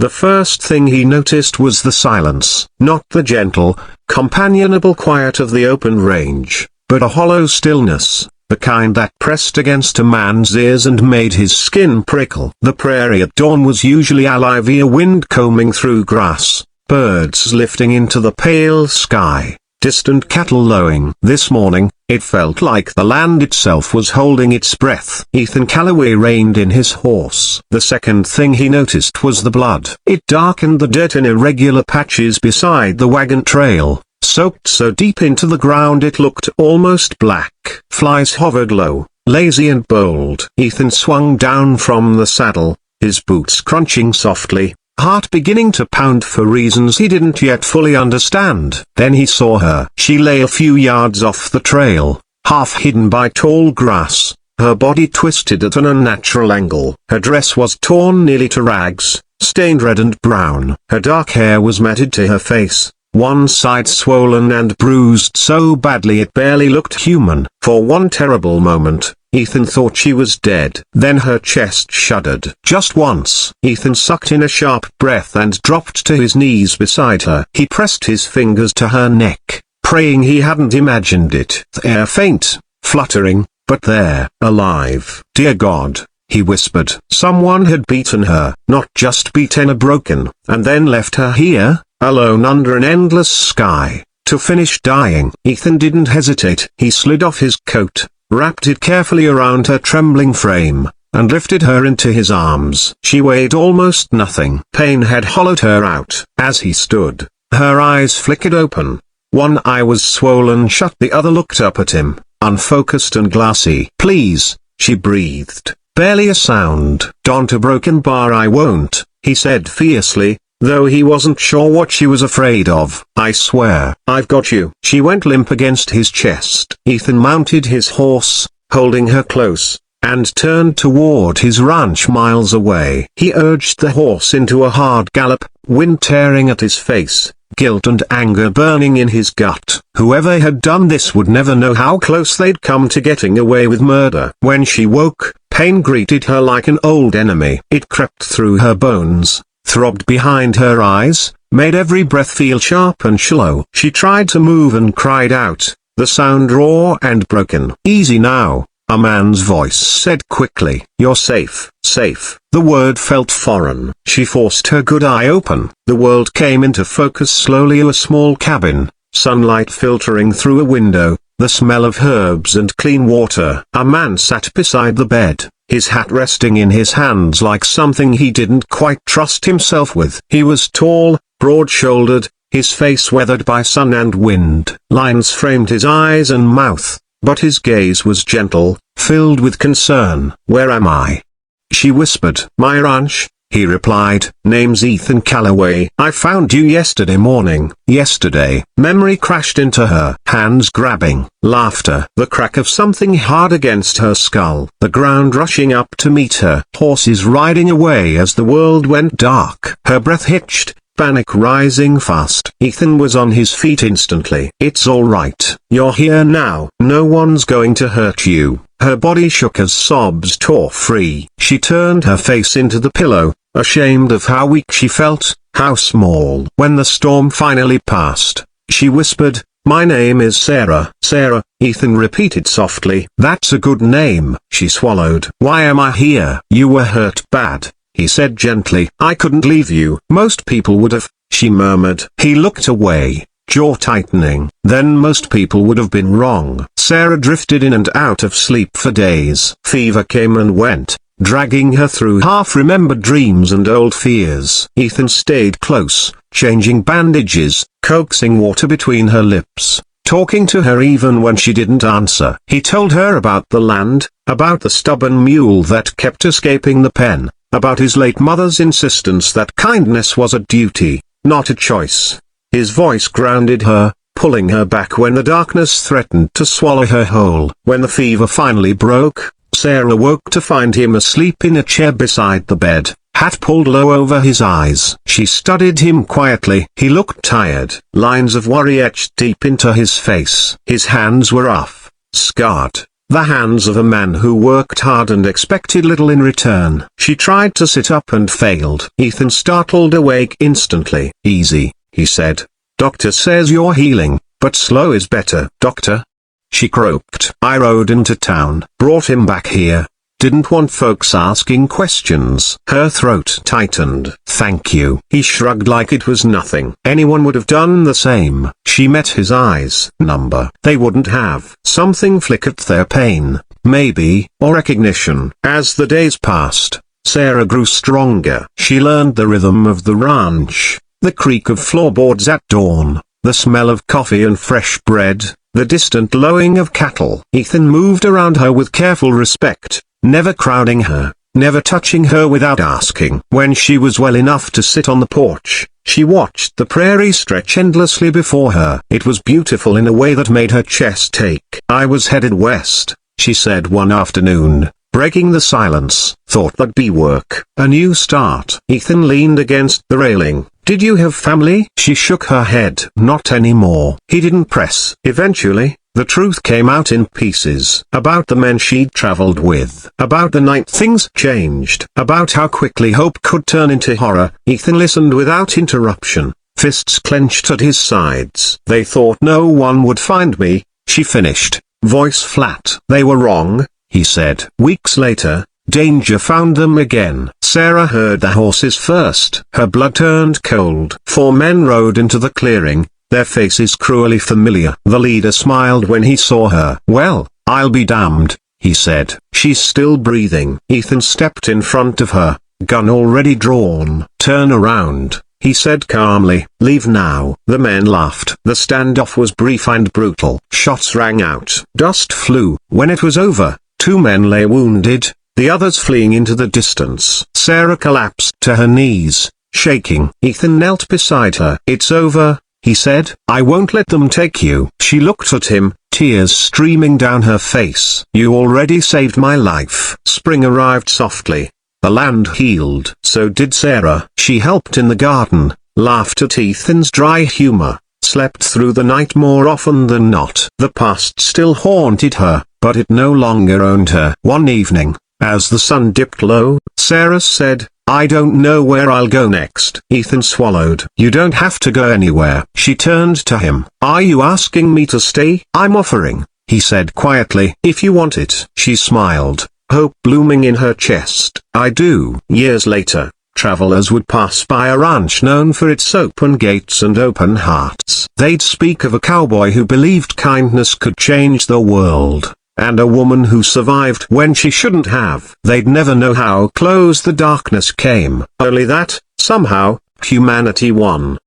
The first thing he noticed was the silence, not the gentle, companionable quiet of the open range, but a hollow stillness, the kind that pressed against a man's ears and made his skin prickle. The prairie at dawn was usually alive, a wind combing through grass, birds lifting into the pale sky, distant cattle lowing. This morning, it felt like the land itself was holding its breath. Ethan Calloway reined in his horse. The second thing he noticed was the blood. It darkened the dirt in irregular patches beside the wagon trail, soaked so deep into the ground it looked almost black. Flies hovered low, lazy and bold. Ethan swung down from the saddle, his boots crunching softly, heart beginning to pound for reasons he didn't yet fully understand. Then he saw her. She lay a few yards off the trail, half hidden by tall grass, her body twisted at an unnatural angle. Her dress was torn nearly to rags, stained red and brown. Her dark hair was matted to her face, one side swollen and bruised so badly it barely looked human. For one terrible moment, Ethan thought she was dead. Then her chest shuddered. Just once. Ethan sucked in a sharp breath and dropped to his knees beside her. He pressed his fingers to her neck, praying he hadn't imagined it. The air faint, fluttering, but there, alive. Dear God, he whispered. Someone had beaten her, not just beaten her, broken, and then left her here, alone under an endless sky, to finish dying. Ethan didn't hesitate. He slid off his coat, wrapped it carefully around her trembling frame, and lifted her into his arms. She weighed almost nothing. Pain had hollowed her out. As he stood, her eyes flickered open. One eye was swollen shut, the other looked up at him, unfocused and glassy. Please, she breathed, barely a sound. Don't a broken bar, I won't, he said fiercely, though he wasn't sure what she was afraid of. I swear, I've got you. She went limp against his chest. Ethan mounted his horse, holding her close, and turned toward his ranch miles away. He urged the horse into a hard gallop, wind tearing at his face, guilt and anger burning in his gut. Whoever had done this would never know how close they'd come to getting away with murder. When she woke, pain greeted her like an old enemy. It crept through her bones, throbbed behind her eyes, made every breath feel sharp and shallow. She tried to move and cried out, the sound raw and broken. Easy now, a man's voice said quickly. You're safe. Safe. The word felt foreign. She forced her good eye open. The world came into focus slowly. A small cabin, sunlight filtering through a window, the smell of herbs and clean water. A man sat beside the bed, his hat resting in his hands like something he didn't quite trust himself with. He was tall, broad-shouldered, his face weathered by sun and wind. Lines framed his eyes and mouth, but his gaze was gentle, filled with concern. Where am I? She whispered. My ranch, he replied. Name's Ethan Calloway. I found you yesterday morning. Yesterday. Memory crashed into her. Hands grabbing. Laughter. The crack of something hard against her skull. The ground rushing up to meet her. Horses riding away as the world went dark. Her breath hitched, panic rising fast. Ethan was on his feet instantly. It's all right. You're here now. No one's going to hurt you. Her body shook as sobs tore free. She turned her face into the pillow, ashamed of how weak she felt, how small. When the storm finally passed, she whispered, my name is Sarah. Sarah, Ethan repeated softly. That's a good name. She swallowed. Why am I here? You were hurt bad, he said gently. I couldn't leave you. Most people would have, she murmured. He looked away, jaw tightening. Then most people would have been wrong. Sarah drifted in and out of sleep for days. Fever came and went, dragging her through half-remembered dreams and old fears. Ethan stayed close, changing bandages, coaxing water between her lips, talking to her even when she didn't answer. He told her about the land, about the stubborn mule that kept escaping the pen, about his late mother's insistence that kindness was a duty, not a choice. His voice grounded her, pulling her back when the darkness threatened to swallow her whole. When the fever finally broke, Sarah woke to find him asleep in a chair beside the bed, hat pulled low over his eyes. She studied him quietly. He looked tired. Lines of worry etched deep into his face. His hands were rough, scarred. the hands of a man who worked hard and expected little in return. She tried to sit up and failed. Ethan startled awake instantly. "Easy," he said. "Doctor says you're healing, but slow is better." "Doctor?" she croaked. "I rode into town, brought him back here. Didn't want folks asking questions." Her throat tightened. "Thank you." He shrugged like it was nothing. Anyone would have done the same. She met his eyes. Number. They wouldn't have. Something flickered their pain, maybe, or recognition. As the days passed, Sarah grew stronger. She learned the rhythm of the ranch, the creak of floorboards at dawn, the smell of coffee and fresh bread, the distant lowing of cattle. Ethan moved around her with careful respect, never crowding her, never touching her without asking. When she was well enough to sit on the porch, she watched the prairie stretch endlessly before her. It was beautiful in a way that made her chest ache. "I was headed west," she said one afternoon, breaking the silence. "Thought that'd be work. A new start." Ethan leaned against the railing. "Did you have family?" She shook her head. "Not anymore." He didn't press. Eventually, the truth came out in pieces. About the men she'd traveled with. About the night things changed. About how quickly hope could turn into horror. Ethan listened without interruption, fists clenched at his sides. "They thought no one would find me," she finished, voice flat. "They were wrong," he said. Weeks later, danger found them again. Sarah heard the horses first. Her blood turned cold. 4 men rode into the clearing, their faces cruelly familiar. The leader smiled when he saw her. "Well, I'll be damned," he said. "She's still breathing." Ethan stepped in front of her, gun already drawn. "Turn around," he said calmly. "Leave now." The men laughed. The standoff was brief and brutal. Shots rang out. Dust flew. When it was over, 2 men lay wounded, the others fleeing into the distance. Sarah collapsed to her knees, shaking. Ethan knelt beside her. "It's over," he said. "I won't let them take you." She looked at him, tears streaming down her face. "You already saved my life." Spring arrived softly. The land healed. So did Sarah. She helped in the garden, laughed at Ethan's dry humor, slept through the night more often than not. The past still haunted her, but it no longer owned her. One evening, as the sun dipped low, Sarah said, "I don't know where I'll go next." Ethan swallowed. "You don't have to go anywhere." She turned to him. "Are you asking me to stay?" "I'm offering," he said quietly. "If you want it." She smiled, hope blooming in her chest. "I do." Years later, travelers would pass by a ranch known for its open gates and open hearts. They'd speak of a cowboy who believed kindness could change the world, and a woman who survived when she shouldn't have. They'd never know how close the darkness came. Only that, somehow, humanity won.